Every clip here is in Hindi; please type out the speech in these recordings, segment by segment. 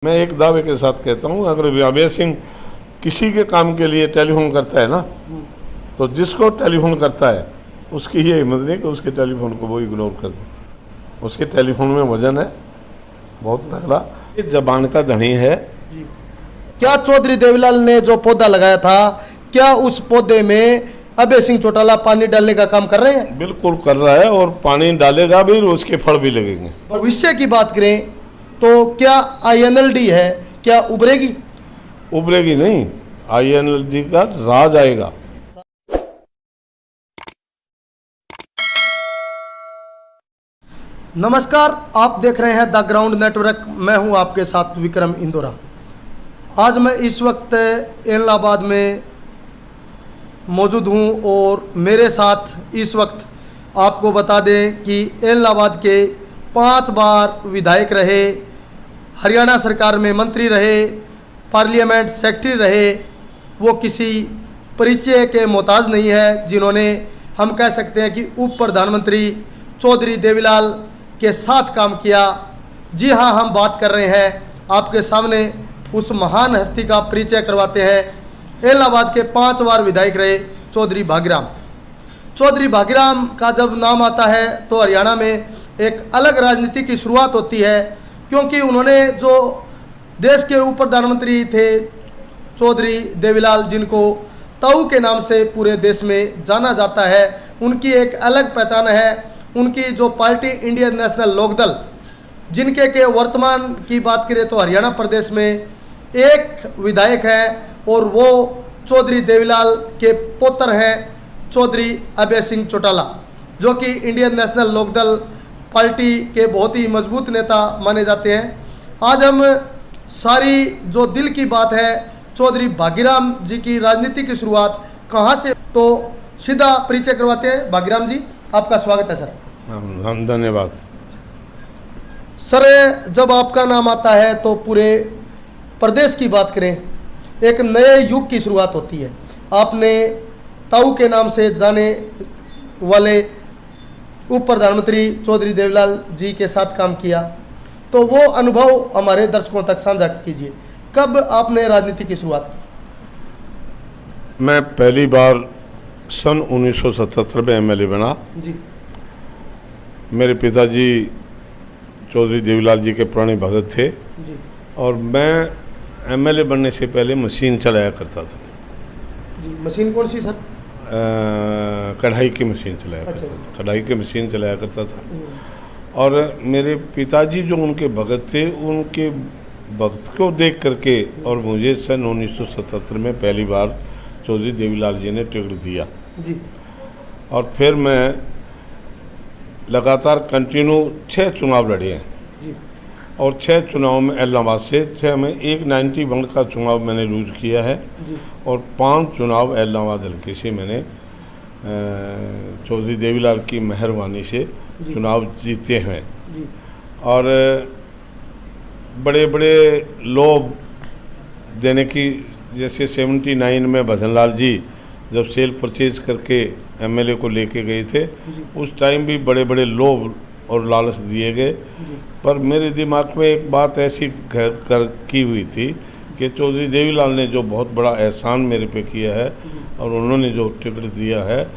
मैं एक दावे के साथ कहता हूँ, अगर अभय सिंह किसी के काम के लिए टेलीफोन करता है ना, तो जिसको टेलीफोन करता है उसकी ये हिम्मत नहीं कि उसके टेलीफोन को वो इग्नोर कर दे। उसके टेलीफोन में वजन है बहुत तगड़ा, ये जबान का धनी है। क्या चौधरी देवीलाल ने जो पौधा लगाया था, क्या उस पौधे में अभय सिंह चौटाला पानी डालने का काम कर रहे हैं? बिल्कुल कर रहा है और पानी डालेगा भी, उसके फल भी लगेंगे। भविष्य की बात करें तो क्या INLD है, क्या उभरेगी? उभरेगी नहीं, INLD का राज आएगा। नमस्कार, आप देख रहे हैं द ग्राउंड नेटवर्क। मैं हूं आपके साथ विक्रम इंदौरा। आज मैं इस वक्त इलाहाबाद में मौजूद हूं और मेरे साथ इस वक्त आपको बता दें कि इलाहाबाद के 5 बार विधायक रहे, हरियाणा सरकार में मंत्री रहे, पार्लियामेंट सेक्रेटरी रहे, वो किसी परिचय के मोहताज नहीं है, जिन्होंने हम कह सकते हैं कि उप प्रधानमंत्री चौधरी देवीलाल के साथ काम किया। जी हाँ, हम बात कर रहे हैं, आपके सामने उस महान हस्ती का परिचय करवाते हैं। इलाहाबाद के 5 बार विधायक रहे चौधरी भागीराम। चौधरी भागीराम का जब नाम आता है तो हरियाणा में एक अलग राजनीति की शुरुआत होती है, क्योंकि उन्होंने जो देश के उप प्रधानमंत्री थे चौधरी देवीलाल, जिनको ताऊ के नाम से पूरे देश में जाना जाता है, उनकी एक अलग पहचान है। उनकी जो पार्टी इंडियन नेशनल लोकदल, जिनके के वर्तमान की बात करें तो हरियाणा प्रदेश में एक विधायक है और वो चौधरी देवीलाल के पुत्र हैं चौधरी अभय सिंह चौटाला, जो कि इंडियन नेशनल लोकदल पार्टी के बहुत ही मजबूत नेता माने जाते हैं। आज हम सारी जो दिल की बात है, चौधरी भागीराम जी की राजनीति की शुरुआत कहाँ से, तो सीधा परिचय करवाते हैं। भागीराम जी, आपका स्वागत है सर। हम धन्यवाद सर। जब आपका नाम आता है तो पूरे प्रदेश की बात करें, एक नए युग की शुरुआत होती है। आपने ताऊ के नाम से जाने वाले उप प्रधानमंत्री चौधरी देवीलाल जी के साथ काम किया, तो वो अनुभव हमारे दर्शकों तक साझा कीजिए। कब आपने राजनीति की शुरुआत की? मैं पहली बार सन 1977 में MLA बना जी। मेरे पिताजी चौधरी देवीलाल जी के पुराने भगत थे जी। और मैं MLA बनने से पहले मशीन चलाया करता था। जी, मशीन कौन सी सर? कढ़ाई की मशीन चलाया करता था, कढ़ाई की मशीन चलाया करता था। और मेरे पिताजी जो उनके भगत थे, उनके भक्त को देख करके और मुझे सन 1977 में पहली बार चौधरी देवीलाल जी ने टिकट दिया। जी। और फिर मैं लगातार कंटिन्यू 6 चुनाव लड़े हैं। जी। और 6 चुनाव में इलाहाबाद से 6 में एक 91 का चुनाव मैंने लूज किया है। जी। और 5 चुनाव इलाहाबाद हल्के से मैंने चौधरी देवीलाल की मेहरबानी से चुनाव जीते हैं। जी। और बड़े बड़े लोग देने की, जैसे 79 में भजनलाल जी जब सेल परचेज करके MLA को लेके गए थे, उस टाइम भी बड़े बड़े लोभ और लालच दिए गए। पर मेरे दिमाग में एक बात ऐसी घर की हुई थी कि चौधरी देवीलाल ने जो बहुत बड़ा एहसान मेरे पे किया है और उन्होंने जो टिकट दिया है,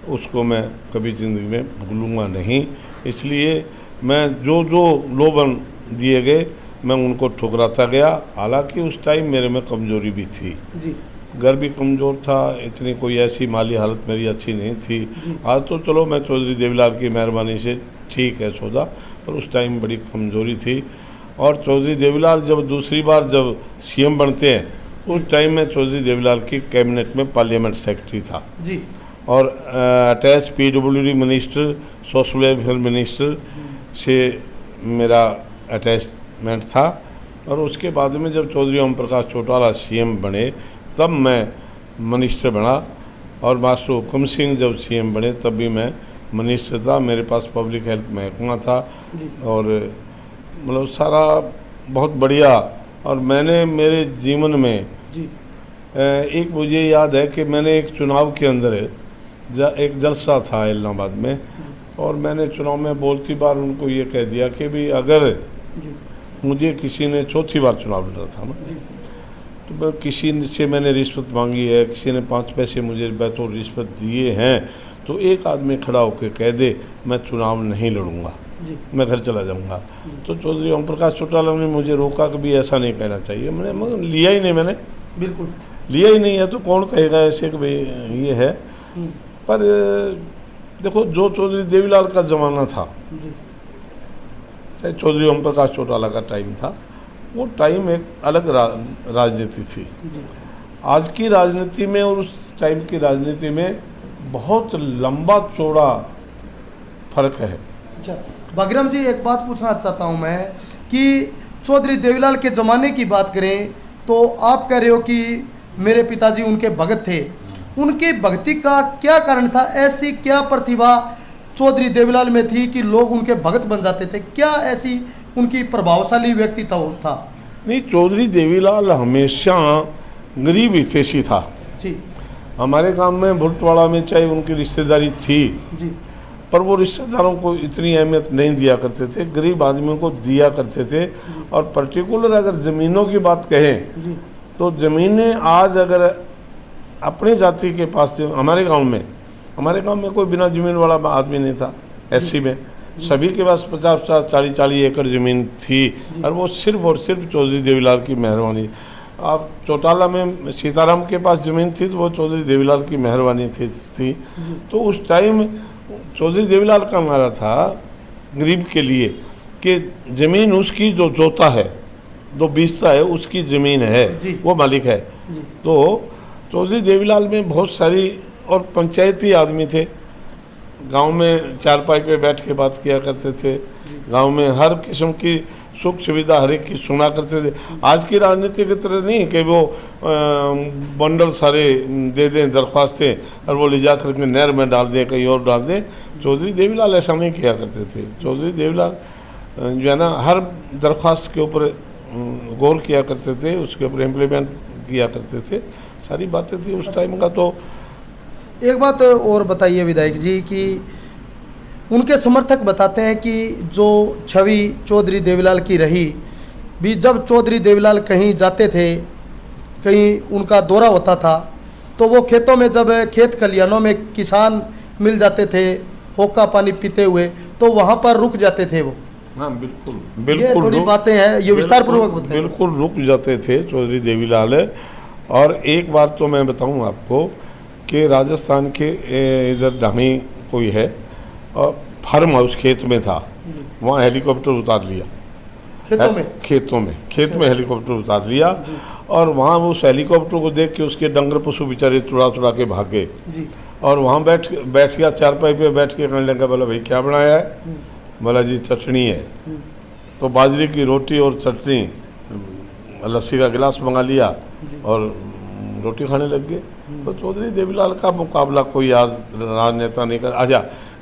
उसको मैं कभी ज़िंदगी में भूलूंगा नहीं। इसलिए मैं जो जो लोभन दिए गए मैं उनको ठुकराता गया। हालांकि उस टाइम मेरे में कमजोरी भी थी। जी। घर भी कमज़ोर था, इतनी कोई ऐसी माली हालत मेरी अच्छी नहीं थी। आज तो चलो मैं चौधरी देवीलाल की मेहरबानी से ठीक है सौदा, पर उस टाइम बड़ी कमज़ोरी थी। और चौधरी देवीलाल जब दूसरी बार जब CM बनते हैं, उस टाइम मैं चौधरी देवीलाल की कैबिनेट में पार्लियामेंट सेक्रेटरी था। जी। और attach PWD minister, social welfare minister से मेरा अटैचमेंट था। और उसके बाद में जब चौधरी ओम प्रकाश चौटाला CM बने, तब मैं मिनिस्टर बना। और मास्टर हुकुम सिंह जब CM बने, तब भी मैं मिनिस्टर था। मेरे पास पब्लिक हेल्थ महकमा था और मतलब सारा बहुत बढ़िया। और मैंने मेरे जीवन में एक मुझे याद है कि मैंने एक चुनाव के अंदर एक जलसा था इलाहाबाद में, और मैंने चुनाव में बोलती बार उनको ये कह दिया कि भी अगर मुझे किसी ने चौथी बार चुनाव लड़ा था ना, तो किसी से मैंने रिश्वत मांगी है, किसी ने 5 पैसे मुझे बैतौर रिश्वत दिए हैं, तो एक आदमी खड़ा होकर कह दे मैं चुनाव नहीं लड़ूंगा, मैं घर चला जाऊंगा, तो चौधरी ओम प्रकाश चौटाला ने मुझे रोका कि भी ऐसा नहीं कहना चाहिए। मैंने लिया ही नहीं, मैंने बिल्कुल लिया ही नहीं है, तो कौन कहेगा ऐसे कि भाई ये है। पर देखो, जो चौधरी देवीलाल का ज़माना था, चाहे चौधरी ओम प्रकाश चौटाला का टाइम था, वो टाइम एक अलग राजनीति थी। आज की राजनीति में और उस टाइम की राजनीति में बहुत लंबा चौड़ा फर्क है। अच्छा बागराम जी, एक बात पूछना चाहता हूँ मैं कि चौधरी देवीलाल के ज़माने की बात करें तो आप कह रहे हो कि मेरे पिताजी उनके भगत थे, उनकी भक्ति का क्या कारण था? ऐसी क्या प्रतिभा चौधरी देवीलाल में थी कि लोग उनके भगत बन जाते थे? क्या ऐसी उनकी प्रभावशाली व्यक्तित्व था? नहीं, चौधरी देवीलाल हमेशा गरीब हितैषी था जी। हमारे गांव में भुटवाड़ा में चाहे उनकी रिश्तेदारी थी जी, पर वो रिश्तेदारों को इतनी अहमियत नहीं दिया करते थे, गरीब आदमियों को दिया करते थे। और पर्टिकुलर अगर ज़मीनों की बात कहें तो ज़मीनें आज अगर अपनी जाति के पास, हमारे गांव में कोई बिना ज़मीन वाला आदमी नहीं था। एससी में सभी के पास 50-50, 40-40 एकड़ ज़मीन थी, और वो सिर्फ और सिर्फ चौधरी देवीलाल की मेहरबानी। आप चौटाला में सीताराम के पास ज़मीन थी तो वो चौधरी देवीलाल की मेहरबानी थी। तो उस टाइम चौधरी देवीलाल का नारा था गरीब के लिए कि ज़मीन उसकी जो जोता है, जो बीसता है, उसकी ज़मीन है, वो मालिक है। तो चौधरी देवीलाल में बहुत सारी और पंचायती आदमी थे, गांव में चारपाई पे बैठ के बात किया करते थे, गांव में हर किस्म की सुख सुविधा हर एक की सुना करते थे। आज की राजनीति की तरह नहीं कि वो बंडल सारे दे दें दरख्वास्तें और वो ले जा करके नहर में डाल दें, कहीं और डाल दें। चौधरी देवीलाल ऐसा नहीं किया करते थे। चौधरी देवीलाल जो है ना, हर दरख्वास्त के ऊपर गौर किया करते थे, उसके ऊपर इम्प्लीमेंट किया करते थे, सारी बातें थी उस टाइम का। तो एक बात और बताइए विधायक जी कि उनके समर्थक बताते हैं कि जो छवि चौधरी देवीलाल की रही भी, जब चौधरी देवीलाल कहीं जाते थे, कहीं उनका दौरा होता था, तो वो खेतों में, जब खेत खलिहानों में किसान मिल जाते थे होका पानी पीते हुए, तो वहाँ पर रुक जाते थे वो। हाँ बिल्कुल ये बिल्कुल, थोड़ी बातें हैं, ये विस्तार पूर्वक बताएं। बिल्कुल रुक जाते थे चौधरी देवीलाल। और एक बार तो मैं बताऊं आपको कि राजस्थान के इधर ढाणी कोई है और फार्म हाउस खेत में था, वहाँ हेलीकॉप्टर उतार लिया खेत में हेलीकॉप्टर उतार लिया, और वहाँ उस हेलीकॉप्टर को देख के उसके डंगर पशु बेचारे चुरा के भाग गए। और वहाँ बैठ गया, चारपाई पे बैठ के कहने लगा, बोला भाई क्या बनाया है? बोला जी चटनी है। तो बाजरे की रोटी और चटनी, लस्सी का गिलास मंगा लिया और रोटी खाने लग गए। तो चौधरी देवीलाल का मुकाबला कोई आज राजनेता नहीं कर। अच्छा,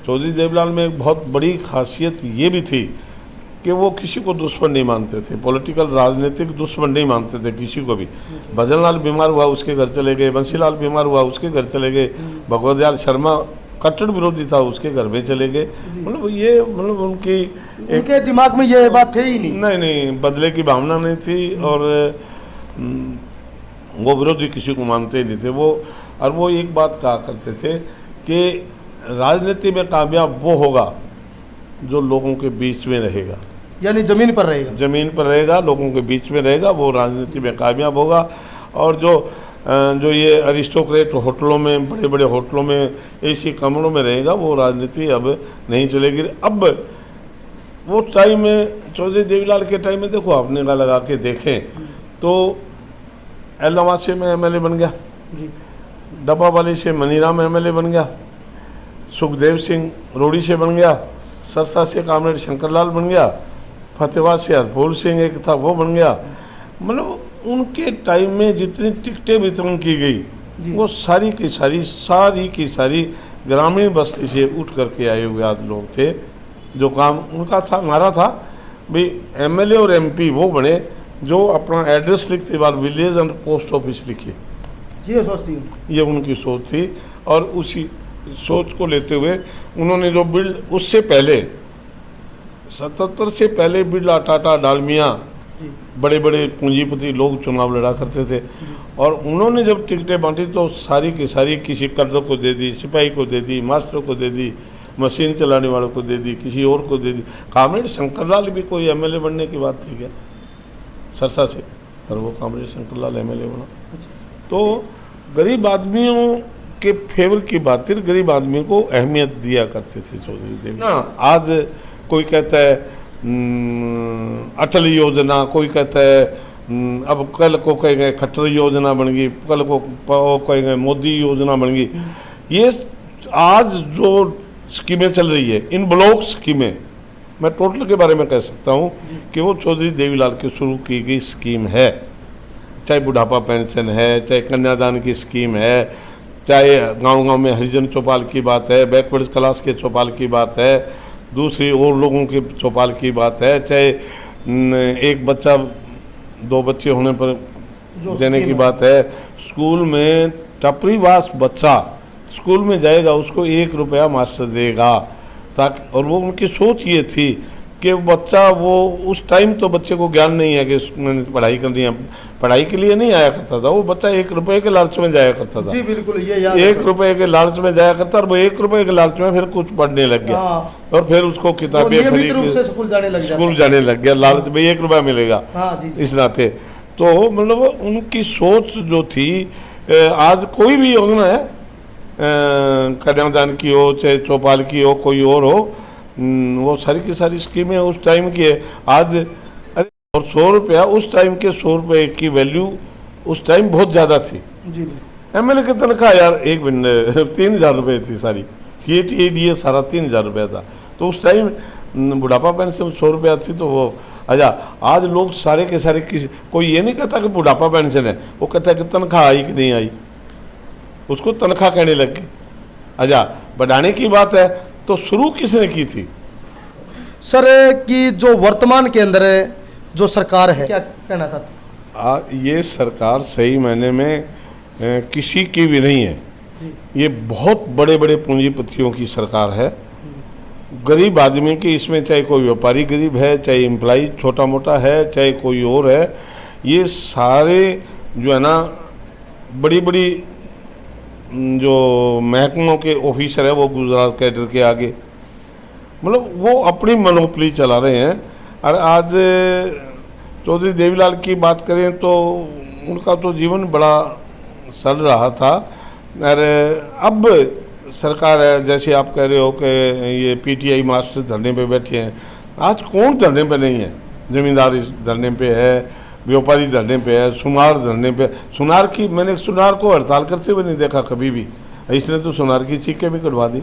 चौधरी देवीलाल में एक बहुत बड़ी खासियत ये भी थी कि वो किसी को दुश्मन नहीं मानते थे, पॉलिटिकल राजनीतिक दुश्मन नहीं मानते थे किसी को भी। भजनलाल बीमार हुआ उसके घर चले गए, बंसीलाल बीमार हुआ उसके घर चले गए, भगवत दयाल शर्मा कट्टर विरोधी था उसके घर में चले गए। मतलब ये उनके दिमाग में ये बात थे ही नहीं, बदले की भावना नहीं थी, और वो विरोधी किसी को मानते ही नहीं थे वो। और वो एक बात कहा करते थे कि राजनीति में कामयाब वो होगा जो लोगों के बीच में रहेगा, यानी ज़मीन पर रहेगा, लोगों के बीच में रहेगा, वो राजनीति में कामयाब होगा। और जो ये अरिस्टोक्रेट होटलों में, बड़े बड़े होटलों में, एसी कमरों में रहेगा, वो राजनीति अब नहीं चलेगी। अब वो टाइम में, चौधरी देवीलाल के टाइम में देखो, आपने लगा के देखें तो एलनवासे में एमएलए बन गया, डब्बावाली से मनीराम एमएलए बन गया, सुखदेव सिंह रोड़ी से बन गया, सरसा से कामरेड शंकरलाल बन गया, फतेहाबाद से हरफूल सिंह एक था वो बन गया। मतलब उनके टाइम में जितनी टिकटें वितरण की गई वो सारी की सारी ग्रामीण बस्ती से उठ करके आए हुए आज लोग थे। जो काम उनका था, नारा था भाई एमएलए और एमपी वो बने जो अपना एड्रेस लिखते बार विलेज एंड पोस्ट ऑफिस लिखे। ये उनकी सोच थी, और उसी सोच को लेते हुए उन्होंने जो बिल उससे पहले 77 से पहले बिरला, टाटा, डालमिया, जी बड़े बड़े पूंजीपति लोग चुनाव लड़ा करते थे, और उन्होंने जब टिकटें बांटी तो सारी की सारी किसी कर्नल को दे दी, सिपाही को दे दी, मास्टर को दे दी, मशीन चलाने वालों को दे दी, किसी और को दे दी। कामरेड शंकरलाल भी कोई एमएलए बनने की बात थी क्या सरसा से, पर वो कामरेड शंकरलाल एमएलए बना। तो गरीब आदमियों के फेवर की बात, गरीब आदमी को अहमियत दिया करते थे चौधरी देव ना। आज कोई कहता है अटल योजना, कोई कहता है अब कल को कहेंगे खट्टर योजना बन गई, कल को कहेंगे मोदी योजना बन गई। ये आज जो स्कीमें चल रही है, इन ब्लॉक स्कीमें, मैं टोटल के बारे में कह सकता हूँ कि वो चौधरी देवीलाल की शुरू की गई स्कीम है। चाहे बुढ़ापा पेंशन है, चाहे कन्यादान की स्कीम है, चाहे गांव-गांव में हरिजन चौपाल की बात है, बैकवर्ड क्लास के चौपाल की बात है, दूसरी और लोगों के चौपाल की बात है, चाहे एक बच्चा 2 बच्चे होने पर देने की बात है। स्कूल में टपरीवास बच्चा स्कूल में जाएगा, उसको 1 रुपया मास्टर देगा, ताकि, और वो उनकी सोच ये थी कि बच्चा वो उस टाइम तो बच्चे को ज्ञान नहीं है कि मैंने पढ़ाई करनी है, पढ़ाई के लिए नहीं आया करता था वो बच्चा, 1 रुपये के लालच में जाया करता था। जी बिल्कुल, ये याद 1 रुपये के लालच में जाया करता, और वो 1 रुपये के लालच में फिर कुछ पढ़ने लग गया। और फिर उसको किताबें खरीद स्कूल जाने लग गया, लालच में 1 रुपया मिलेगा। इस नाते तो मतलब उनकी सोच जो थी, आज कोई भी योजना है, कन्यादान की हो, चाहे चौपाल की हो, कोई और हो, वो सारी की सारी स्कीमें उस टाइम की है। आज और 100 रुपया, उस टाइम के 100 रुपये की वैल्यू उस टाइम बहुत ज़्यादा थी। एमएलए की तनख्वाह यार 3,000 रुपये थी सारी, CAT सारा 3,000 रुपया था। तो उस टाइम बुढ़ापा पेंशन 100 रुपया थी। तो वो अच्छा, आज लोग सारे के सारे किसी, कोई ये नहीं कहता कि बुढ़ापा पेंशन है, वो कहता है कि तनख्वाह आई कि नहीं आई, उसको तनख्वाह कहने लग गए। अच्छा, बढ़ाने की बात है तो शुरू किसने की थी सर? कि जो वर्तमान के अंदर जो सरकार है, क्या कहना चाहते? ये सरकार सही मायने में किसी की भी नहीं है, ये बहुत बड़े बड़े पूंजीपतियों की सरकार है। गरीब आदमी की इसमें, चाहे कोई व्यापारी गरीब है, चाहे एम्प्लॉई छोटा मोटा है, चाहे कोई और है, ये सारे जो है ना बड़ी बड़ी जो महकमों के ऑफिसर है वो गुजरात कैडर के आगे, मतलब वो अपनी मनोपली चला रहे हैं। और आज चौधरी देवीलाल की बात करें तो उनका तो जीवन बड़ा चल रहा था। और अब सरकार है, जैसे आप कह रहे हो कि ये PTI मास्टर धरने पे बैठे हैं, आज कौन धरने पे नहीं है? ज़मींदार इस धरने पे है, व्यापारी धरने पे है, सुनार धरने पे। सुनार की, मैंने सुनार को हड़ताल करते हुए नहीं देखा कभी भी, इसने तो सुनार की चीखें भी कटवा दी।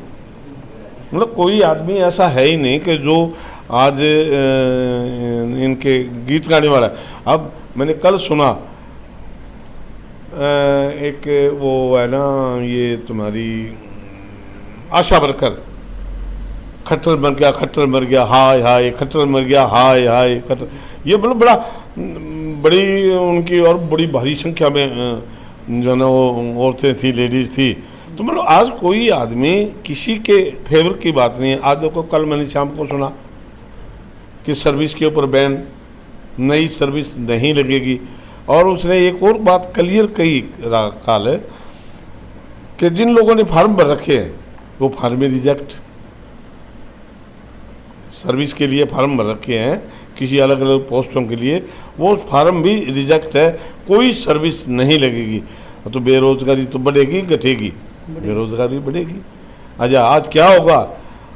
मतलब कोई आदमी ऐसा है ही नहीं कि जो आज इनके गीत गाने वाला है। अब मैंने कल सुना एक वो है ना, ये तुम्हारी आशा वर्कर, खट्टर मर गया, खट्टर मर गया, हाय हाय खट्टर मर गया, हाय हाय खट्टर। ये मतलब बड़ी उनकी और बड़ी भारी संख्या में जो है ना वो औरतें थी, लेडीज़ थी। तो मतलब आज कोई आदमी किसी के फेवर की बात नहीं है। आज देखो, कल मैंने शाम को सुना कि सर्विस के ऊपर बैन, नई सर्विस नहीं लगेगी। और उसने एक और बात क्लियर कही काल है कि जिन लोगों ने फार्म भर रखे हैं वो फार्म रिजेक्ट, सर्विस के लिए फार्म भर रखे हैं किसी अलग अलग पोस्टों के लिए, वो फार्म भी रिजेक्ट है, कोई सर्विस नहीं लगेगी। तो बेरोजगारी तो बढ़ेगी घटेगी? बेरोजगारी बढ़ेगी। अच्छा, आज क्या होगा?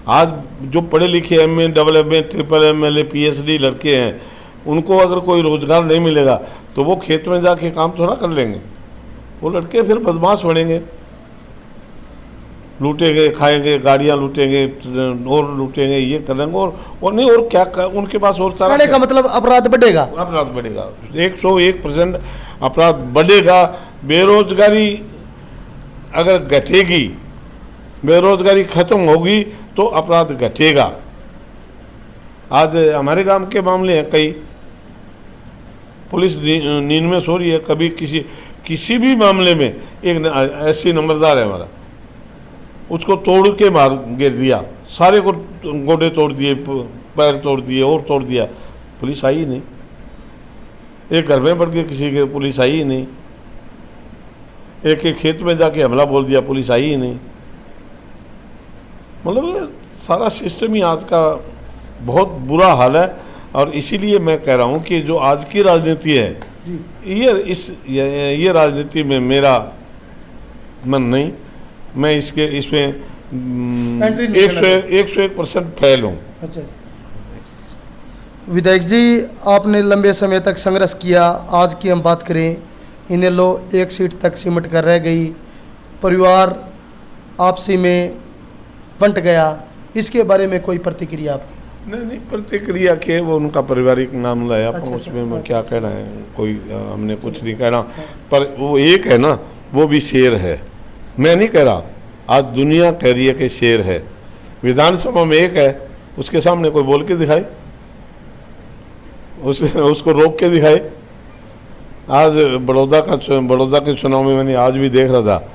आज जो पढ़े लिखे MA, AA, triple MLA, PhD लड़के हैं, उनको अगर कोई रोज़गार नहीं मिलेगा तो वो खेत में जाके काम थोड़ा कर लेंगे। वो लड़के फिर बदमाश बनेंगे, लूटेंगे, खाएंगे, गाड़ियाँ लूटेंगे और लूटेंगे, ये करेंगे और नहीं और क्या उनके पास और सारा का मतलब अपराध बढ़ेगा। अपराध बढ़ेगा, 101% अपराध बढ़ेगा। बेरोजगारी अगर घटेगी, बेरोजगारी खत्म होगी तो अपराध घटेगा। आज हमारे गांव के मामले हैं कई, पुलिस नींद में सो रही है, कभी किसी भी मामले में एक ऐसी नंबरदार है हमारा, उसको तोड़ के मार गिर दिया, सारे को गोडे तोड़ दिए पैर तोड़ दिए और तोड़ दिया, पुलिस आई ही नहीं। एक घर में बढ़ गए किसी के, पुलिस आई ही नहीं। एक एक खेत में जाके हमला बोल दिया, पुलिस आई ही नहीं। मतलब ये सारा सिस्टम ही आज का बहुत बुरा हाल है। और इसीलिए मैं कह रहा हूँ कि जो आज की राजनीति है, ये राजनीति में मेरा मन नहीं। मैं इसमें 101% फेल हूँ। अच्छा विधायक जी, आपने लंबे समय तक संघर्ष किया। आज की हम बात करें, इनेलो एक सीट तक सिमट कर रह गई, परिवार आपसी में बंट गया, इसके बारे में कोई प्रतिक्रिया आपकी? नहीं, प्रतिक्रिया के वो उनका पारिवारिक मामला है। अच्छा, उसमें मैं क्या कहना है, कोई हमने कुछ नहीं कहना। पर वो एक है ना, वो भी शेर है। मैं नहीं कह रहा, आज दुनिया कह रही है कि शेर है। विधानसभा में एक है, उसके सामने कोई बोल के दिखाए, उसको रोक के दिखाए। आज बड़ौदा के चुनाव में मैंने आज भी देख रहा था,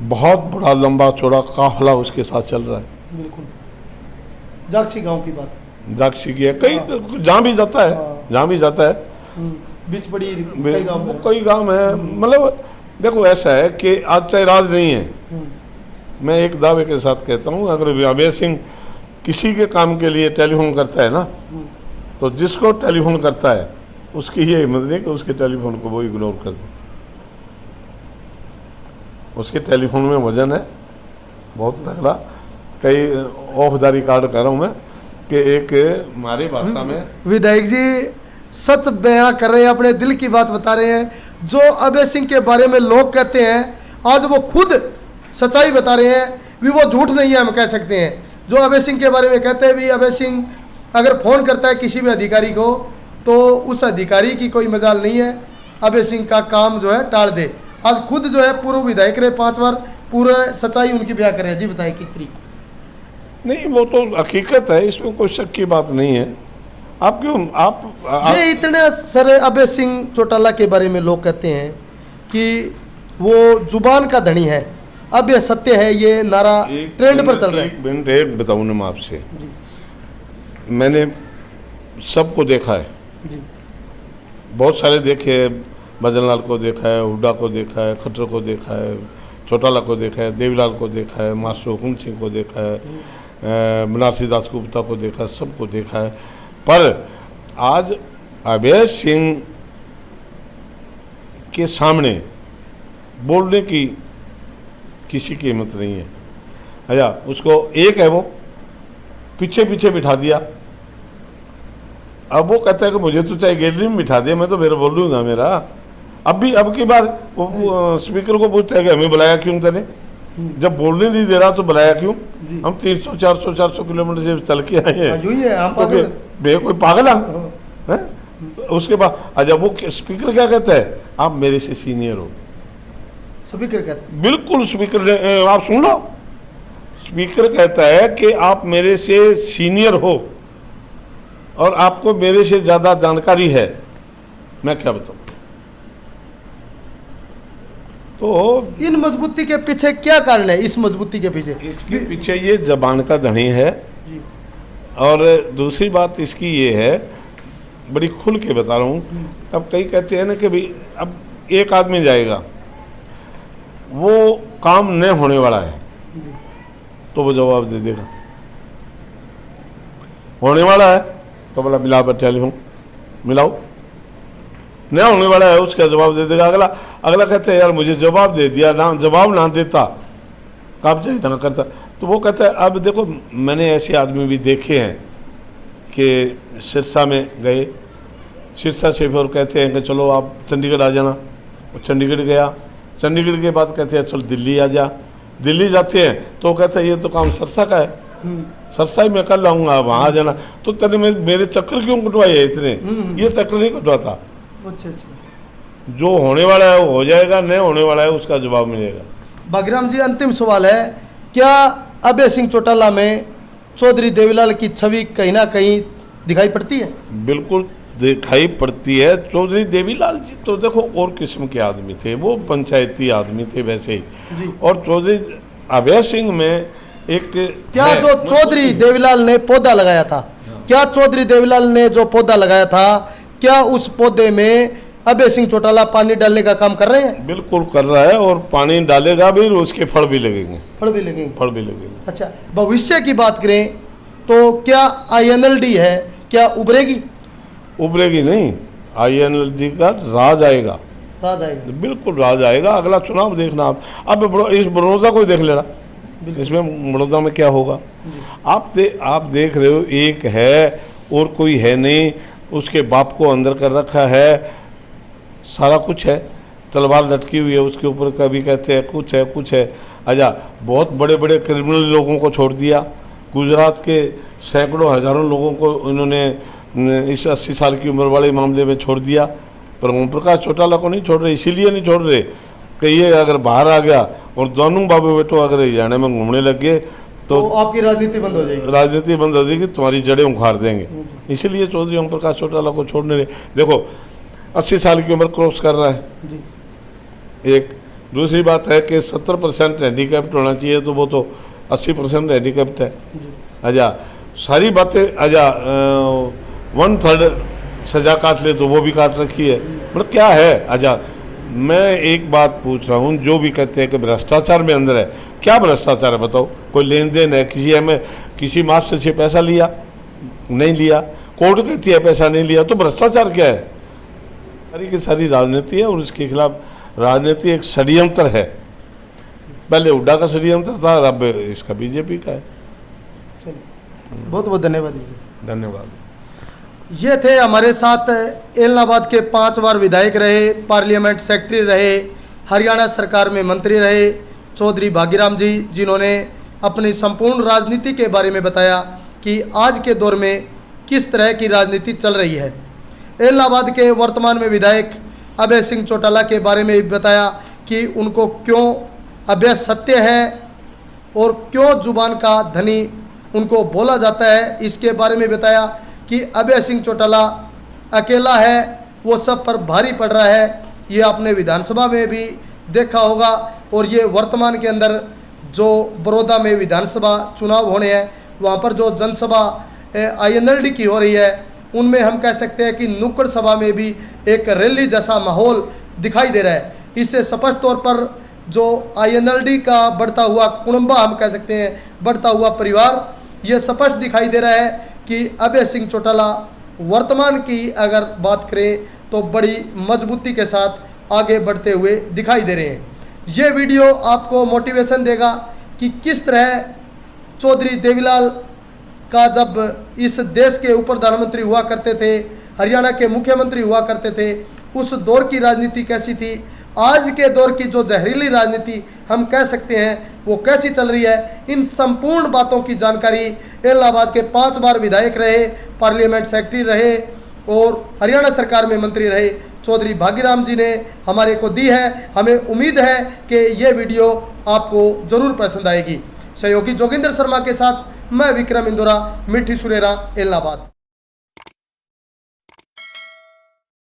बहुत बड़ा लंबा चौड़ा काफिला उसके साथ चल रहा है। बिल्कुल, जागसी गांव की बात, जागसी की है, कई जहाँ भी जाता है, जहाँ भी जाता है, बीच बड़ी कई गांव है। मतलब देखो ऐसा है कि आज चाहे राज नहीं है, मैं एक दावे के साथ कहता हूँ, अगर अभय सिंह किसी के काम के लिए टेलीफोन करता है ना, तो जिसको टेलीफोन करता है उसकी ये हिम्मत नहीं कि उसके टेलीफोन को वो इग्नोर कर दे। उसके टेलीफोन में वजन है बहुत तगड़ा। कई औफदारी कार्ड कर रहा हूँ मैं कि एक हमारी भाषा में विधायक जी सच बयां कर रहे हैं, अपने दिल की बात बता रहे हैं। जो अभय सिंह के बारे में लोग कहते हैं, आज वो खुद सच्चाई बता रहे हैं, भी वो झूठ नहीं है, हम कह सकते हैं। जो अभय सिंह के बारे में कहते हैं भी अभय सिंह अगर फ़ोन करता है किसी भी अधिकारी को, तो उस अधिकारी की कोई मजाल नहीं है, अभय सिंह का काम जो है टाल दे। आज खुद जो है पूर्व विधायक रहे 5 बार, पूरा सच्चाई उनकी बयां कर रहे हैं। जी बताइए किस तरीके? नहीं, वो तो हकीकत है, इसमें कोई शक की बात नहीं है। आप क्यों ये इतने सारे अभय सिंह चौटाला के बारे में लोग कहते हैं कि वो जुबान का धनी है, अब यह सत्य है? ये नारा ट्रेंड पर चल रहा है। एक मिनट बताऊँ ना मैं आपसे, मैंने सबको देखा है जी। बहुत सारे देखे हैं, भजनलाल को देखा है, हुड्डा को देखा है, खट्टर को देखा है, चौटाला को देखा है, देवीलाल को देखा है, मास्टर हुकुम सिंह को देखा है, बनारसी दास गुप्ता को देखा है, सबको देखा है। पर आज अभय सिंह के सामने बोलने की किसी की हिम्मत नहीं है। अच्छा, उसको एक है वो पीछे पीछे बिठा दिया। अब वो कहता है कि मुझे तो चाहे गैलरी में बिठा दे, मैं तो फिर बोल लूँगा मेरा। अब की बार वो स्पीकर को पूछता है कि हमें बुलाया क्यों तेने, जब बोलने नहीं दे रहा तो बुलाया क्यों? हम 300 400 किलोमीटर से चल के आए हैं, तो मैं कोई पागल है? तो उसके बाद अच्छा वो स्पीकर क्या कहता है, आप मेरे से सीनियर हो। स्पीकर कहता है, बिल्कुल स्पीकर, आप सुन लो, स्पीकर कहता है कि आप मेरे से सीनियर हो और आपको मेरे से ज़्यादा जानकारी है। मैं क्या बताऊँ? तो इन मजबूती के पीछे क्या कारण है? इस मजबूती के पीछे, इसके पीछे ये जबान का धनी है। और दूसरी बात इसकी ये है, बड़ी खुल के बता रहा हूँ। अब कई कहते हैं ना कि भाई अब एक आदमी जाएगा, वो काम न होने वाला है तो वो जवाब दे देगा, होने वाला है तो बोला मिला टेलीफोन मिलाओ, नया होने वाला है उसका जवाब दे देगा। अगला कहते हैं यार मुझे जवाब दे दिया ना, जवाब ना देता कब जाए ना करता। तो वो कहता है, अब देखो मैंने ऐसे आदमी भी देखे हैं कि सिरसा में गए, सिरसा से फिर कहते हैं कि चलो आप चंडीगढ़ आ जाना, वो चंडीगढ़ गया, चंडीगढ़ के बाद कहते हैं चलो दिल्ली आ जा, दिल्ली जाते हैं तो कहते हैं ये तो काम सरसा का है, सरसा ही मैं कर लाऊंगा, वहाँ आ जाना। तो तेने मेरे चक्कर क्यों कटवाए है इतने? ये चक्कर नहीं कटवाता। अच्छा, जो होने वाला है वो हो जाएगा, नहीं होने वाला है उसका जवाब मिलेगा। बागीराम जी, अंतिम सवाल है, क्या अभय सिंह चौटाला में चौधरी देवीलाल की छवि कहीं ना कहीं दिखाई पड़ती है? बिल्कुल दिखाई पड़ती है। चौधरी देवीलाल जी तो देखो और किस्म के आदमी थे, वो पंचायती आदमी थे वैसे ही। और चौधरी अभय सिंह में एक क्या जो चौधरी देवीलाल ने पौधा लगाया था, क्या चौधरी देवीलाल ने जो पौधा लगाया था, क्या उस पौधे में अभय सिंह चौटाला पानी डालने का काम कर रहे हैं? बिल्कुल कर रहा है, और पानी डालेगा भी, उसके फल भी लगेंगे। फल भी लगेंगे। फल भी लगेंगे। अच्छा, भविष्य की बात करें तो क्या INLD है, क्या उभरेगी? उभरेगी नहीं, INLD का राज आएगा। राज आएगा, बिल्कुल राज आएगा। अगला चुनाव देखना आप। अब इस बड़ौदा को देख लेना, इसमें बड़ौदा में क्या होगा। आप देख रहे हो, एक है और कोई है नहीं, उसके बाप को अंदर कर रखा है, सारा कुछ है, तलवार लटकी हुई है उसके ऊपर, कभी कहते हैं कुछ है कुछ है। अच्छा, बहुत बड़े बड़े क्रिमिनल लोगों को छोड़ दिया, गुजरात के सैकड़ों हजारों लोगों को इन्होंने इस 80 साल की उम्र वाले मामले में छोड़ दिया, पर ओम प्रकाश चौटाला को नहीं छोड़ रहे। इसीलिए नहीं छोड़ रहे कि ये अगर बाहर आ गया और दोनों बाबू बेटो अगर हरियाणा में घूमने लग गए तो आपकी राजनीति बंद हो जाएगी। राजनीति बंद हो जाएगी, तुम्हारी जड़ें उखाड़ देंगे। इसीलिए चौधरी ओम प्रकाश चौटाला को छोड़ने रहे। देखो 80 साल की उम्र क्रॉस कर रहा है जी। एक। दूसरी बात है कि 70% हैंडीकैप्ट होना चाहिए, तो वो तो 80% हैंडीकैप्ट है। अच्छा, सारी बातें, अच्छा 1/3 सजा काट ले तो वो भी काट रखी है, मतलब क्या है। अच्छा, मैं एक बात पूछ रहा हूँ, जो भी कहते हैं कि भ्रष्टाचार में अंदर है, क्या भ्रष्टाचार है बताओ? कोई लेन देन है? किसी मास्टर से पैसा लिया? नहीं लिया। कोर्ट कहती है पैसा नहीं लिया, तो भ्रष्टाचार क्या है? सारी की सारी राजनीति है, और इसके खिलाफ राजनीति एक षड्यंत्र है। पहले हुड्डा का षड्यंत्र था, अब इसका बीजेपी का है। बहुत बहुत धन्यवाद। धन्यवाद। ये थे हमारे साथ एलनाबाद के 5 बार विधायक रहे, पार्लियामेंट सेक्रेटरी रहे, हरियाणा सरकार में मंत्री रहे, चौधरी भागीराम जी, जिन्होंने अपनी संपूर्ण राजनीति के बारे में बताया कि आज के दौर में किस तरह की राजनीति चल रही है। एलनाबाद के वर्तमान में विधायक अभय सिंह चौटाला के बारे में भी बताया कि उनको क्यों अभय सत्य है और क्यों जुबान का धनी उनको बोला जाता है, इसके बारे में बताया कि अभय सिंह चौटाला अकेला है, वो सब पर भारी पड़ रहा है। ये आपने विधानसभा में भी देखा होगा, और ये वर्तमान के अंदर जो बड़ौदा में विधानसभा चुनाव होने हैं, वहाँ पर जो जनसभा INLD की हो रही है, उनमें हम कह सकते हैं कि नुक्कड़ सभा में भी एक रैली जैसा माहौल दिखाई दे रहा है। इससे स्पष्ट तौर पर जो INLD का बढ़ता हुआ कुनबा, हम कह सकते हैं बढ़ता हुआ परिवार, ये स्पष्ट दिखाई दे रहा है कि अभय सिंह चौटाला वर्तमान की अगर बात करें तो बड़ी मजबूती के साथ आगे बढ़ते हुए दिखाई दे रहे हैं। ये वीडियो आपको मोटिवेशन देगा कि किस तरह चौधरी देवीलाल का जब इस देश के उप प्रधानमंत्री हुआ करते थे, हरियाणा के मुख्यमंत्री हुआ करते थे, उस दौर की राजनीति कैसी थी, आज के दौर की जो जहरीली राजनीति हम कह सकते हैं वो कैसी चल रही है। इन संपूर्ण बातों की जानकारी एलनाबाद के 5 बार विधायक रहे, पार्लियामेंट सेक्रेटरी रहे और हरियाणा सरकार में मंत्री रहे चौधरी भागीराम जी ने हमारे को दी है। हमें उम्मीद है कि ये वीडियो आपको ज़रूर पसंद आएगी। सहयोगी जोगिंदर शर्मा के साथ मैं विक्रम इंदौरा, मिठी सुरेरा, एलनाबाद।